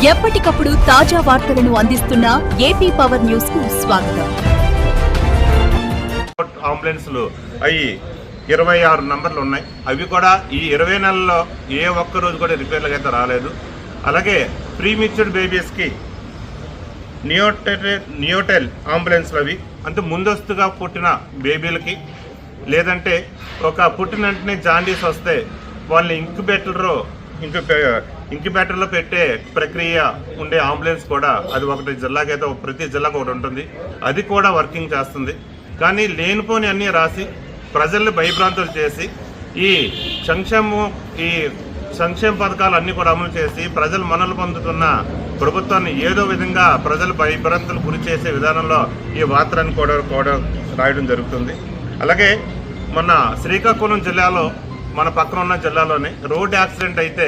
ఎప్పటికప్పుడు తాజా వార్తలను అందిస్తున్న ఏపీ పవర్ న్యూస్ కు స్వాగతం. అంబులెన్స్లు అవి 26 నంబర్లు ఉన్నాయి. అవి కూడా ఈ 20 నెలల్లో ఏ ఒక్క రోజు కూడా రిపేర్లకు అయితే రాలేదు. అలాగే ప్రీమిచ్యూర్డ్ బేబీస్కి నియోటెల్ అంబులెన్స్లు అవి అంటే ముందస్తుగా పుట్టిన బేబీలకి లేదంటే ఒక పుట్టిన వెంటనే జాండీస్ వస్తే వాళ్ళని ఇంక్యుబేటర్లో పెట్టే ప్రక్రియ ఉండే అంబులెన్స్ కూడా అది ఒకటి జిల్లాకైతే ప్రతి జిల్లాకు ఒకటి ఉంటుంది. అది కూడా వర్కింగ్ చేస్తుంది. కానీ లేనిపోని అన్నీ రాసి ప్రజల్ని భయభ్రాంతులు చేసి ఈ సంక్షేమ పథకాలు అన్నీ కూడా అమలు చేసి ప్రజలు మనలు పొందుతున్న ప్రభుత్వాన్ని ఏదో విధంగా ప్రజలు భయభ్రాంతులు గురి చేసే విధానంలో ఈ వార్తలను కూడా రాయడం జరుగుతుంది. అలాగే మొన్న శ్రీకాకుళం జిల్లాలో మన పక్కన ఉన్న జిల్లాలోనే రోడ్ యాక్సిడెంట్ అయితే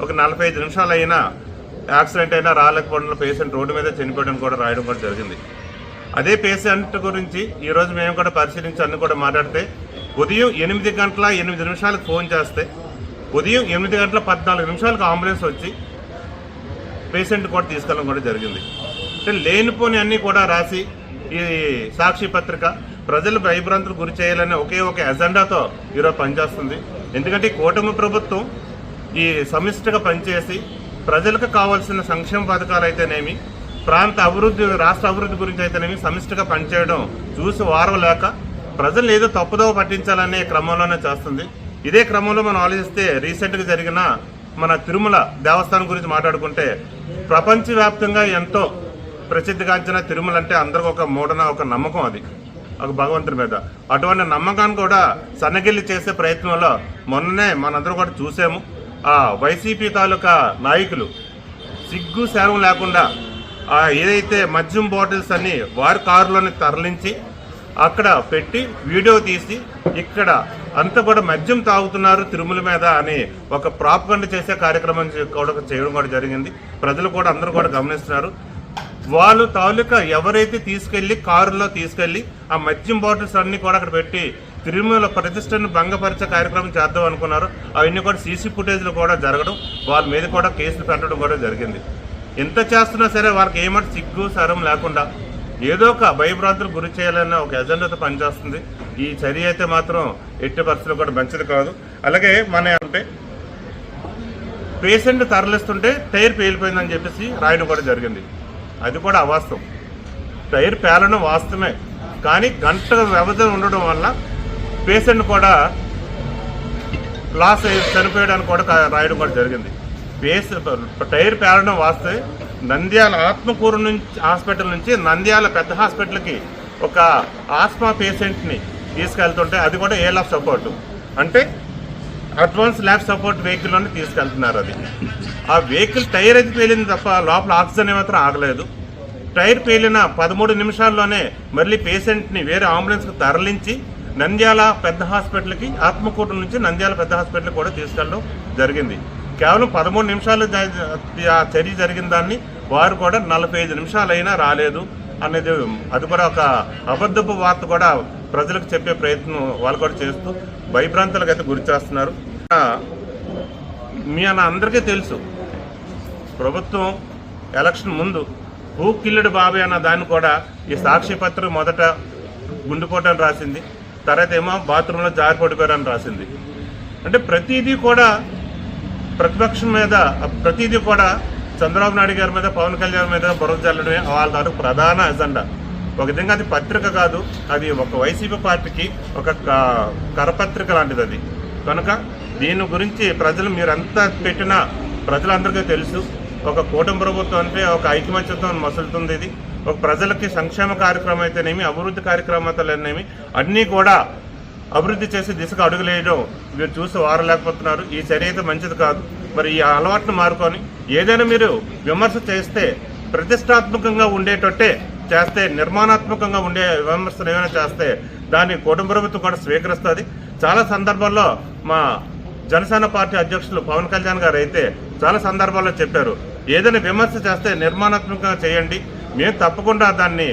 ఒక 45 నిమిషాలు అయినా యాక్సిడెంట్ అయినా రాలేకపోవడంలో పేషెంట్ రోడ్డు మీద చనిపోవడం కూడా రాయడం కూడా జరిగింది. అదే పేషెంట్ గురించి ఈరోజు మేము కూడా పరిశీలించి అన్ని కూడా మాట్లాడితే ఉదయం 8 గంటల 8 నిమిషాలకు ఫోన్ చేస్తే ఉదయం 8 గంటల 14 నిమిషాలకు అంబులెన్స్ వచ్చి పేషెంట్ కూడా తీసుకెళ్ళడం కూడా జరిగింది. అంటే లేనిపోని అన్నీ కూడా రాసి ఈ సాక్షి పత్రిక ప్రజలు భయభ్రాంతులు గురి చేయాలనే ఒకే ఒక ఎజెండాతో ఈరోజు పనిచేస్తుంది. ఎందుకంటే కూటమి ప్రభుత్వం ఈ సమిష్టిగా పనిచేసి ప్రజలకు కావాల్సిన సంక్షేమ పథకాలు అయితేనేమి ప్రాంత అభివృద్ధి రాష్ట్ర అభివృద్ధి గురించి అయితేనేమి సమిష్టిగా పనిచేయడం చూసి వారవలేక ప్రజలు ఏదో తప్పుదోవ పట్టించాలనే క్రమంలోనే చేస్తుంది. ఇదే క్రమంలో మనం ఆలోచిస్తే రీసెంట్గా జరిగిన మన తిరుమల దేవస్థానం గురించి మాట్లాడుకుంటే ప్రపంచవ్యాప్తంగా ఎంతో ప్రసిద్ధిగాంచిన తిరుమల అంటే అందరికి ఒక ఒక నమ్మకం, అది ఒక భగవంతుని మీద. అటువంటి నమ్మకాన్ని కూడా సన్నగిల్లి చేసే ప్రయత్నంలో మొన్ననే మనందరూ కూడా చూసాము. ఆ వైసీపీ తాలూకా నాయకులు సిగ్గు శరం లేకుండా ఏదైతే మద్యం బాటిల్స్ అన్ని వారి కారులోనే తరలించి అక్కడ పెట్టి వీడియో తీసి ఇక్కడ అంతా కూడా మద్యం తాగుతున్నారు తిరుమల మీద అని ఒక ప్రాపగండ చేసే కార్యక్రమం కూడా చేయడం కూడా జరిగింది. ప్రజలు కూడా అందరూ కూడా గమనిస్తున్నారు. వాళ్ళు తాలూకా ఎవరైతే తీసుకెళ్లి కారులో తీసుకెళ్లి ఆ మద్యం బాటిల్స్ అన్ని కూడా అక్కడ పెట్టి తిరుమల ప్రతిష్టను భంగపరిచే కార్యక్రమం చేద్దాం అనుకున్నారు. అవన్నీ కూడా సీసీ ఫుటేజ్లు కూడా జరగడం, వాళ్ళ మీద కూడా కేసులు పెట్టడం కూడా జరిగింది. ఎంత చేస్తున్నా సరే వాళ్ళకి ఏమంటే సిగ్గు సరం లేకుండా ఏదో ఒక భయభ్రాంతులు గురి చేయాలన్న ఒక ఎజెండాతో పనిచేస్తుంది. ఈ చర్య అయితే మాత్రం ఎట్టి పరిస్థితుల్లో కూడా మంచిది కాదు. అలాగే మన అంటే పేషెంట్ తరలిస్తుంటే టైర్ పేలిపోయిందని చెప్పేసి రాయడం కూడా జరిగింది. అది కూడా అవాస్తవం. టైర్ పేలడం వాస్తవమే, కానీ గంట వ్యవధి ఉండడం వల్ల పేషెంట్ కూడా లాస్ చనిపోయడానికి కూడా రాయడం కూడా జరిగింది. టైర్ పేలడం వాస్తవే. నంద్యాల ఆత్మకూరు హాస్పిటల్ నుంచి నంద్యాల పెద్ద హాస్పిటల్కి ఒక ఆస్మా పేషెంట్ని తీసుకెళ్తుంటే అది కూడా ఏ ల్యాబ్ సపోర్ట్ అంటే అడ్వాన్స్ ల్యాబ్ సపోర్ట్ వెహికల్లోనే తీసుకెళ్తున్నారు. అది ఆ వెహికల్ టైర్ అయితే పేలింది తప్ప లోపల ఆక్సిజన్ ఏమాత్రం ఆగలేదు. టైర్ పేలిన 13 నిమిషాల్లోనే మళ్ళీ పేషెంట్ని వేరే అంబులెన్స్కి తరలించి నంద్యాల పెద్ద హాస్పిటల్కి ఆత్మకూరు నుంచి నంద్యాల పెద్ద హాస్పిటల్కి కూడా తీసుకెళ్ళడం జరిగింది. కేవలం 13 నిమిషాలు చర్య జరిగిన దాన్ని వారు కూడా 45 నిమిషాలైనా రాలేదు అనేది అది కూడా ఒక అబద్ధపు వార్త కూడా ప్రజలకు చెప్పే ప్రయత్నం వాళ్ళు కూడా చేస్తూ భయభ్రాంతులకు అయితే గురి చేస్తున్నారు. మీ అందరికీ తెలుసు, ప్రభుత్వం ఎలక్షన్ ముందు హూ కిల్లుడు బాబాయ్ అన్న దాన్ని కూడా ఈ సాక్షి పత్రిక మొదట గుండెపోటని రాసింది, తర్వాత ఏమో బాత్రూంలో జారి పడిపోయారని రాసింది. అంటే ప్రతిదీ కూడా ప్రతిపక్షం మీద ప్రతిదీ కూడా చంద్రబాబు నాయుడు గారి మీద పవన్ కళ్యాణ్ మీద బురద జల్లడమే వాళ్ళ తాలూకు ప్రధాన ఎజెండా. ఒక విధంగా అది పత్రిక కాదు, అది ఒక వైసీపీ పార్టీకి ఒక కరపత్రిక లాంటిది అది. కనుక దీని గురించి ప్రజలు మీరంతా పెట్టినా ప్రజలందరికీ తెలుసు. ఒక కూటమి ప్రభుత్వం అంటే ఒక ఐకమత్యంతో మసులుతుంది. ఇది ఒక ప్రజలకి సంక్షేమ కార్యక్రమం అయితేనేమి అభివృద్ధి కార్యక్రమాలనేమి అన్నీ కూడా అభివృద్ధి చేసే దిశగా అడుగులేయడం మీరు చూసి వారలేకపోతున్నారు. ఈ చర్య అయితే మంచిది కాదు. మరి ఈ అలవాటును మారుకొని ఏదైనా మీరు విమర్శ చేస్తే ప్రతిష్టాత్మకంగా ఉండేటట్టే చేస్తే, నిర్మాణాత్మకంగా ఉండే విమర్శలు ఏమైనా చేస్తే దాన్ని కూటమి ప్రభుత్వం కూడా స్వీకరిస్తుంది. చాలా సందర్భాల్లో మా జనసేన పార్టీ అధ్యక్షులు పవన్ కళ్యాణ్ గారు అయితే చాలా సందర్భాల్లో చెప్పారు, ఏదైనా విమర్శ చేస్తే నిర్మాణాత్మకంగా చేయండి, మేము తప్పకుండా దాన్ని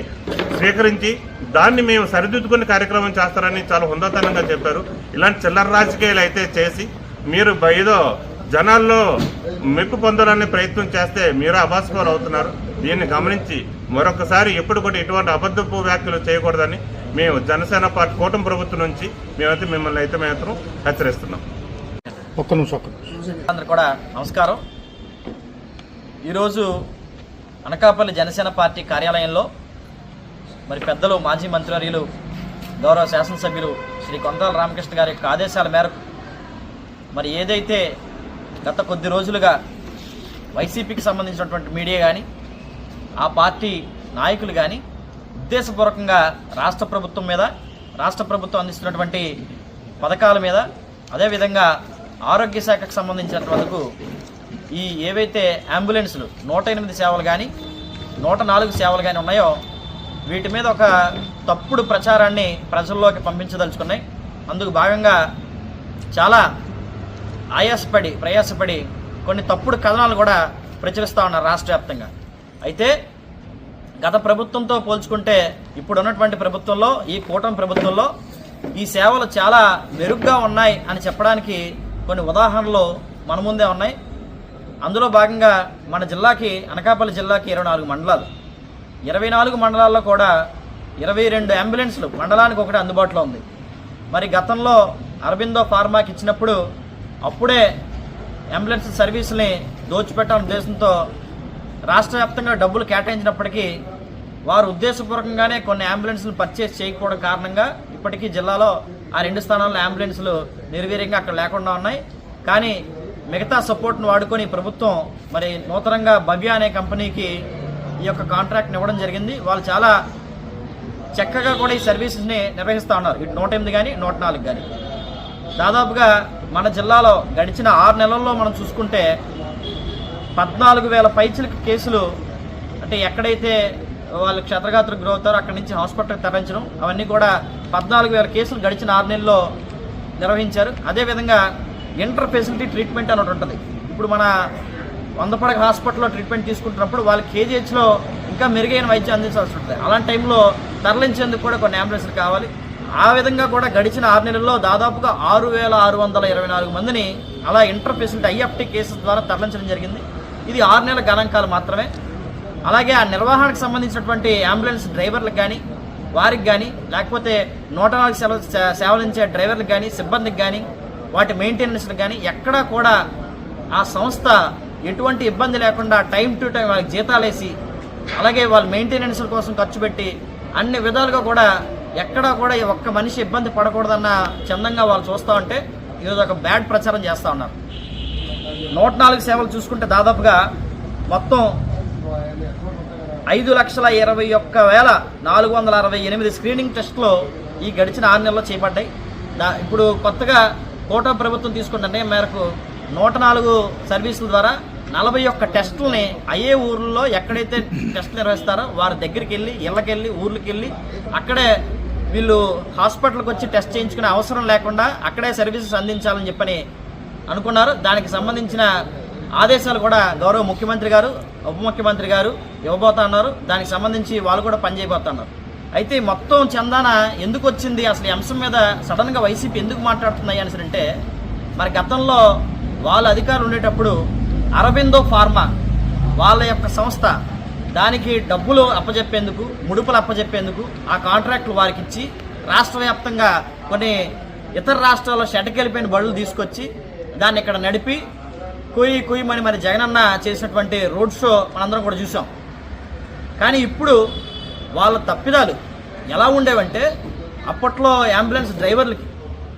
స్వీకరించి దాన్ని మేము సరిదిద్దుకునే కార్యక్రమం చేస్తారని చాలా హుందాతనంగా చెప్పారు. ఇలాంటి చిల్లర రాజకీయాలు అయితే చేసి మీరు ఏదో జనాల్లో మెప్పు పొందాలనే ప్రయత్నం చేస్తే మీరు అభాస్పాలు అవుతున్నారు. దీన్ని గమనించి మరొకసారి ఎప్పుడు కూడా ఇటువంటి అబద్ధపు వ్యాఖ్యలు చేయకూడదని మేము జనసేన పార్టీ కూటమి ప్రభుత్వం నుంచి మేమైతే మిమ్మల్ని అయితే మేము హెచ్చరిస్తున్నాం. ఒక్క నిమిషం. అందరూ కూడా నమస్కారం. ఈరోజు అనకాపల్లి జనసేన పార్టీ కార్యాలయంలో మరి పెద్దలు మాజీ మంత్రివర్యులు గౌరవ శాసనసభ్యులు శ్రీ కొంతాల రామకృష్ణ గారి యొక్క ఆదేశాల మేరకు మరి ఏదైతే గత కొద్ది రోజులుగా వైసీపీకి సంబంధించినటువంటి మీడియా కానీ ఆ పార్టీ నాయకులు కానీ ఉద్దేశపూర్వకంగా రాష్ట్ర ప్రభుత్వం మీద, రాష్ట్ర ప్రభుత్వం అందిస్తున్నటువంటి పథకాల మీద, అదేవిధంగా ఆరోగ్య శాఖకు సంబంధించినంతవరకు ఈ ఏవైతే అంబులెన్సులు 108 సేవలు కానీ 104 సేవలు కానీ ఉన్నాయో వీటి మీద ఒక తప్పుడు ప్రచారాన్ని ప్రజల్లోకి పంపించదలుచుకున్నాయి. అందుకు భాగంగా చాలా ప్రయాసపడి కొన్ని తప్పుడు కథనాలు కూడా ప్రచురిస్తూ ఉన్నారు రాష్ట్ర వ్యాప్తంగా. అయితే గత ప్రభుత్వంతో పోల్చుకుంటే ఇప్పుడున్నటువంటి ప్రభుత్వంలో, ఈ కూటమి ప్రభుత్వంలో ఈ సేవలు చాలా మెరుగ్గా ఉన్నాయి అని చెప్పడానికి కొన్ని ఉదాహరణలు మన ముందే ఉన్నాయి. అందులో భాగంగా మన జిల్లాకి, అనకాపల్లి జిల్లాకి 24 మండలాలు, 24 మండలాల్లో కూడా 22 అంబులెన్స్లు మండలానికి ఒకటి అందుబాటులో ఉంది. మరి గతంలో అరబిందో ఫార్మాకి ఇచ్చినప్పుడు అప్పుడే అంబులెన్స్ సర్వీసుల్ని దోచిపెట్టాలనే ఉద్దేశంతో రాష్ట్ర వ్యాప్తంగా డబ్బులు కేటాయించినప్పటికీ వారు ఉద్దేశపూర్వకంగానే కొన్ని అంబులెన్స్లు పర్చేస్ చేయకపోవడం కారణంగా ఇప్పటికీ జిల్లాలో ఆ 2 స్థానాల్లో అంబులెన్స్లు నిర్వీర్యంగా అక్కడ లేకుండా ఉన్నాయి. కానీ మిగతా సపోర్ట్ను వాడుకొని ప్రభుత్వం మరి నూతనంగా భవ్య అనే కంపెనీకి ఈ యొక్క కాంట్రాక్ట్ని ఇవ్వడం జరిగింది. వాళ్ళు చాలా చక్కగా కూడా ఈ సర్వీసెస్ని నిర్వహిస్తూ ఉన్నారు. ఇటు 108 కానీ 104 కానీ. దాదాపుగా మన జిల్లాలో గడిచిన 6 నెలల్లో మనం చూసుకుంటే 14,000 పైచిలకు కేసులు, అంటే ఎక్కడైతే వాళ్ళు క్షతగాత్రులకు గురవుతారో అక్కడి నుంచి హాస్పిటల్కి తరలించడం, అవన్నీ కూడా 14,000 కేసులు గడిచిన 6 నెలల్లో నిర్వహించారు. అదేవిధంగా ఇంటర్ ఫెసిలిటీ ట్రీట్మెంట్ అని ఒకటి ఉంటుంది. ఇప్పుడు మన 100 పడక హాస్పిటల్లో ట్రీట్మెంట్ తీసుకుంటున్నప్పుడు వాళ్ళకి కేజీహెచ్లో ఇంకా మెరుగైన వైద్యం అందించాల్సి ఉంటుంది. అలాంటి టైంలో తరలించేందుకు కూడా కొన్ని అంబులెన్స్లు కావాలి. ఆ విధంగా కూడా గడిచిన 6 నెలల్లో దాదాపుగా 6,624 మందిని అలా ఇంటర్ ఫెసిలిటీ ఐఎఫ్టీ కేసెస్ ద్వారా తరలించడం జరిగింది. ఇది 6 నెలల గణాంకాలు మాత్రమే. అలాగే ఆ నిర్వహణకు సంబంధించినటువంటి అంబులెన్స్ డ్రైవర్లకు కానీ, వారికి కానీ, లేకపోతే 104 సేవలించే డ్రైవర్లకు కానీ, సిబ్బందికి కానీ, వాటి మెయింటెనెన్స్కి కానీ ఎక్కడా కూడా ఆ సంస్థ ఎటువంటి ఇబ్బంది లేకుండా టైం టు టైం వాళ్ళకి జీతాలు వేసి, అలాగే వాళ్ళ మెయింటెనెన్స్ కోసం ఖర్చు పెట్టి అన్ని విధాలుగా కూడా ఎక్కడా కూడా ఒక్క మనిషి ఇబ్బంది పడకూడదన్న చందంగా వాళ్ళు చూస్తూ ఉంటే ఈరోజు ఒక బ్యాడ్ ప్రచారం చేస్తూ ఉన్నారు. 104 సేవలు చూసుకుంటే దాదాపుగా మొత్తం 5,21,468 స్క్రీనింగ్ టెస్టులు ఈ గడిచిన 6 నెలల్లో చేపట్టాయి. ఇప్పుడు కొత్తగా కూటమి ప్రభుత్వం తీసుకున్న నిర్ణయం మేరకు 104 సర్వీసుల ద్వారా 41 టెస్టులని అయ్యే ఊర్లలో ఎక్కడైతే టెస్టులు నిర్వహిస్తారో వారి దగ్గరికి వెళ్ళి, ఇళ్ళకెళ్ళి, ఊర్లకి వెళ్ళి అక్కడే వీళ్ళు హాస్పిటల్కి వచ్చి టెస్ట్ చేయించుకునే అవసరం లేకుండా అక్కడే సర్వీసెస్ అందించాలని చెప్పని అనుకున్నారు. దానికి సంబంధించిన ఆదేశాలు కూడా గౌరవ ముఖ్యమంత్రి గారు, ఉప ముఖ్యమంత్రి గారు ఇవ్వబోతా ఉన్నారు. దానికి సంబంధించి వాళ్ళు కూడా పనిచేయబోతున్నారు. అయితే మొత్తం చందాన ఎందుకు వచ్చింది, అసలు ఈ అంశం మీద సడన్గా వైసీపీ ఎందుకు మాట్లాడుతున్నాయి అని అంటే, మరి గతంలో వాళ్ళ అధికారులు ఉండేటప్పుడు అరబిందో ఫార్మా వాళ్ళ యొక్క సంస్థ దానికి డబ్బులు అప్పచెప్పేందుకు, ముడుపులు అప్పచెప్పేందుకు ఆ కాంట్రాక్టులు వారికి ఇచ్చి రాష్ట్ర వ్యాప్తంగా కొన్ని ఇతర రాష్ట్రాల్లో షెడ్కెళ్ళిపోయిన బళ్ళు తీసుకొచ్చి దాన్ని ఇక్కడ నడిపి కుయ్యమని మరి జగనన్న చేసినటువంటి రోడ్ షో మనందరం కూడా చూసాం. కానీ ఇప్పుడు వాళ్ళ తప్పిదాలు ఎలా ఉండేవంటే, అప్పట్లో అంబులెన్స్ డ్రైవర్లకి,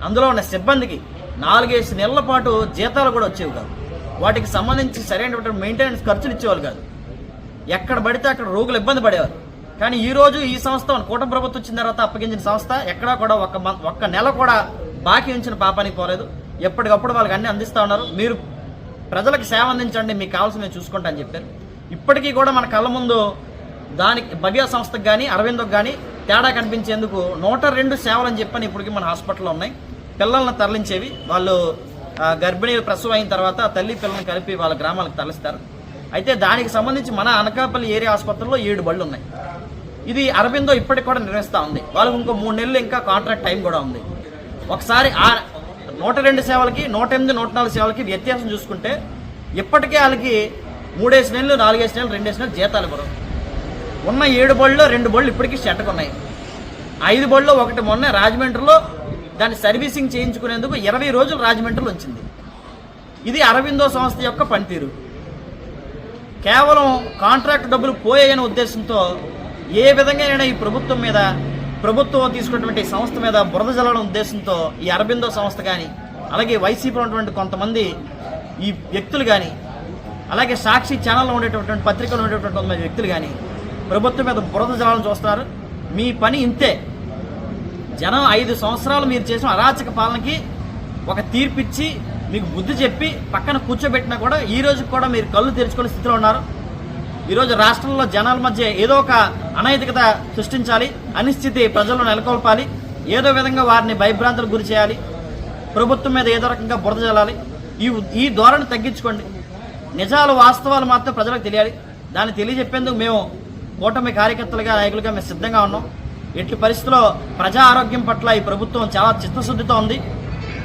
అందులో ఉన్న సిబ్బందికి 4-5 నెలల పాటు జీతాలు కూడా వచ్చేవి కాదు. వాటికి సంబంధించి సరైనటువంటి మెయింటెనెన్స్ ఖర్చులు ఇచ్చేవాళ్ళు కాదు. ఎక్కడ పడితే అక్కడ రోగులు ఇబ్బంది పడేవారు. కానీ ఈరోజు ఈ సంస్థ కూటమి ప్రభుత్వం వచ్చిన తర్వాత అప్పగించిన సంస్థ ఎక్కడా కూడా ఒక్క నెల కూడా బాకీ ఉంచిన పాపానికి పోలేదు. ఎప్పటికప్పుడు వాళ్ళకి అన్ని అందిస్తూ ఉన్నారు. మీరు ప్రజలకు సేవ అందించండి, మీకు కావాల్సిన మేము చూసుకుంటా అని చెప్పారు. ఇప్పటికీ కూడా మన కళ్ళ ముందు దానికి భవ్య సంస్థకు కానీ, అరవిందోకి కానీ తేడా కనిపించేందుకు 102 సేవలు అని చెప్పని ఇప్పటికీ మన హాస్పిటల్లో ఉన్నాయి. పిల్లలను తరలించేవి, వాళ్ళు గర్భిణీలు ప్రసవం అయిన తర్వాత తల్లి పిల్లల్ని కలిపి వాళ్ళ గ్రామాలకు తరలిస్తారు. అయితే దానికి సంబంధించి మన అనకాపల్లి ఏరియా ఆసుపత్రిలో 7 బళ్ళు ఉన్నాయి. ఇది అరబిందో ఇప్పటికి కూడా నిర్వహిస్తూ ఉంది. వాళ్ళకు ఇంకో 3 నెలలు ఇంకా కాంట్రాక్ట్ టైం కూడా ఉంది. ఒకసారి ఆ 102 సేవలకి 108, 104 సేవలకి వ్యత్యాసం చూసుకుంటే ఇప్పటికే వాళ్ళకి 3 నెలలు, 4 నెలలు, 2 నెలలు జీతాలు ఇవ్వరు. ఉన్న 7 బళ్ళు 2 బళ్ళు ఇప్పటికీ షెట్టుకున్నాయి. 5 బళ్ళు ఒకటి మొన్న రాజమండ్రిలో దాన్ని సర్వీసింగ్ చేయించుకునేందుకు 20 రోజులు రాజమండ్రిలో ఉంచింది. ఇది అరవిందో సంస్థ యొక్క పనితీరు. కేవలం కాంట్రాక్ట్ డబ్బులు పోయాయనే ఉద్దేశంతో ఏ విధంగా ఈ ప్రభుత్వం మీద, ప్రభుత్వం తీసుకున్నటువంటి సంస్థ మీద బురద జల్లడం ఉద్దేశంతో ఈ అరబిందో సంస్థ కానీ, అలాగే వైసీపీ ఉన్నటువంటి కొంతమంది ఈ వ్యక్తులు కానీ, అలాగే సాక్షి ఛానల్లో ఉండేటటువంటి పత్రికలు ఉండేటటువంటి కొంతమంది వ్యక్తులు కానీ ప్రభుత్వం మీద బురద జల్లాలని చూస్తున్నారు. మీ పని ఇంతే. జనం 5 సంవత్సరాలు మీరు చేసిన అరాచక పాలనకి ఒక తీర్పిచ్చి మీకు బుద్ధి చెప్పి పక్కన కూర్చోబెట్టినా కూడా ఈ రోజు కూడా మీరు కళ్ళు తెరుచుకునే స్థితిలో ఉన్నారు. ఈరోజు రాష్ట్రంలో జనాల మధ్య ఏదో ఒక అనైతికత సృష్టించాలి, అనిశ్చితి ప్రజలను నెలకొల్పాలి, ఏదో విధంగా వారిని భయభ్రాంతులకు గురి చేయాలి, ప్రభుత్వం మీద ఏదో రకంగా బురద జల్లాలి. ఈ ధోరణి తగ్గించుకోండి. నిజాలు, వాస్తవాలు మాత్రం ప్రజలకు తెలియాలి. దాన్ని తెలియజెప్పేందుకు మేము కూటమి కార్యకర్తలుగా, నాయకులుగా మేము సిద్ధంగా ఉన్నాం. ఎట్టి పరిస్థితుల్లో ప్రజా ఆరోగ్యం పట్ల ఈ ప్రభుత్వం చాలా చిత్తశుద్ధితో ఉంది.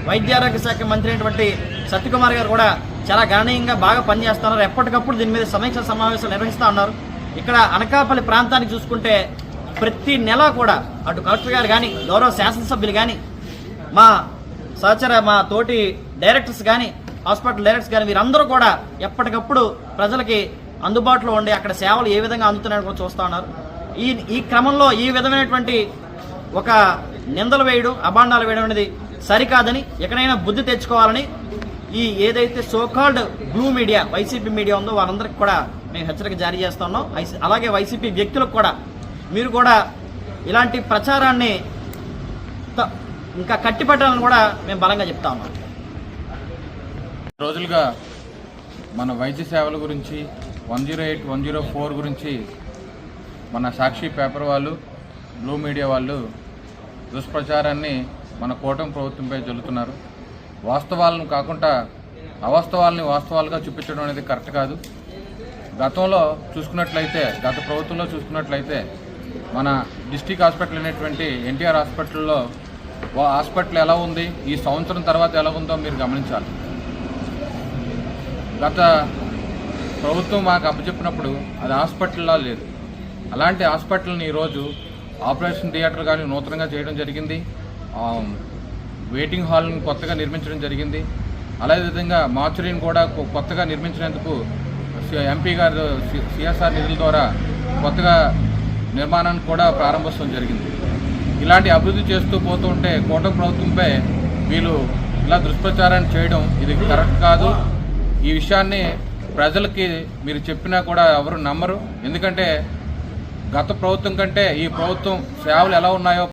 వైద్య ఆరోగ్య శాఖ మంత్రి అయినటువంటి సత్యకుమార్ గారు కూడా చాలా గణనీయంగా బాగా పనిచేస్తున్నారు. ఎప్పటికప్పుడు దీని మీద సమీక్ష సమావేశాలు నిర్వహిస్తూ ఉన్నారు. ఇక్కడ అనకాపల్లి ప్రాంతానికి చూసుకుంటే ప్రతి నెల కూడా అటు కలెక్టర్ గారు కానీ, గౌరవ శాసనసభ్యులు కానీ, మా తోటి డైరెక్టర్స్ కానీ, హాస్పిటల్ డైరెక్టర్స్ కానీ వీరందరూ కూడా ఎప్పటికప్పుడు ప్రజలకి అందుబాటులో ఉండి అక్కడ సేవలు ఏ విధంగా అందుతున్నాయని కూడా చూస్తూ ఉన్నారు. ఈ క్రమంలో ఈ విధమైనటువంటి ఒక నిందలు వేయడం, అభాండాలు వేయడం అనేది సరికాదని, ఎక్కడైనా బుద్ధి తెచ్చుకోవాలని ఈ ఏదైతే so called blue media, YCP media ఉందో వారందరికీ కూడా మేము హెచ్చరిక జారీ చేస్తా ఉన్నాం. అలాగే వైసీపీ వ్యక్తులకు కూడా మీరు కూడా ఇలాంటి ప్రచారాన్ని ఇంకా కట్టిపట్టాలని కూడా మేము బలంగా చెప్తా ఉన్నాం. రోజులుగా మన వైద్య సేవల గురించి 108, 104 గురించి మన సాక్షి పేపర్ వాళ్ళు, బ్లూ మీడియా వాళ్ళు దుష్ప్రచారాన్ని మన కూటమి ప్రభుత్వంపై జల్లుతున్నారు. వాస్తవాలను కాకుండా అవాస్తవాలని వాస్తవాలుగా చూపించడం అనేది కరెక్ట్ కాదు. గతంలో చూసుకున్నట్లయితే, గత ప్రభుత్వంలో చూసుకున్నట్లయితే మన డిస్టిక్ హాస్పిటల్ అయినటువంటి ఎన్టీఆర్ హాస్పిటల్లో హాస్పిటల్ ఎలా ఉంది, ఈ సంవత్సరం తర్వాత ఎలా ఉందో మీరు గమనించాలి. గత ప్రభుత్వం మాకు అప్పచెప్పినప్పుడు అది హాస్పిటల్లో లేదు. అలాంటి హాస్పిటల్ని ఈరోజు ఆపరేషన్ థియేటర్ కానీ నూతనంగా చేయడం జరిగింది. వెయిటింగ్ హాల్ని కొత్తగా నిర్మించడం జరిగింది. అదేవిధంగా మార్చురీని కూడా కొత్తగా నిర్మించినందుకు ఎంపీ గారు సిఎస్ఆర్ నిధుల ద్వారా కొత్తగా నిర్మాణాన్ని కూడా ప్రారంభించడం జరిగింది. ఇలాంటి అభివృద్ధి చేస్తూ పోతుంటే కూటమి ప్రభుత్వంపై వీళ్ళు ఇలా దుష్ప్రచారాన్ని చేయడం ఇది కరెక్ట్ కాదు. ఈ విషయాన్ని ప్రజలకి మీరు చెప్పినా కూడా ఎవరు నమ్మరు. ఎందుకంటే గత ప్రభుత్వం కంటే ఈ ప్రభుత్వం సేవలు ఎలా ఉన్నాయో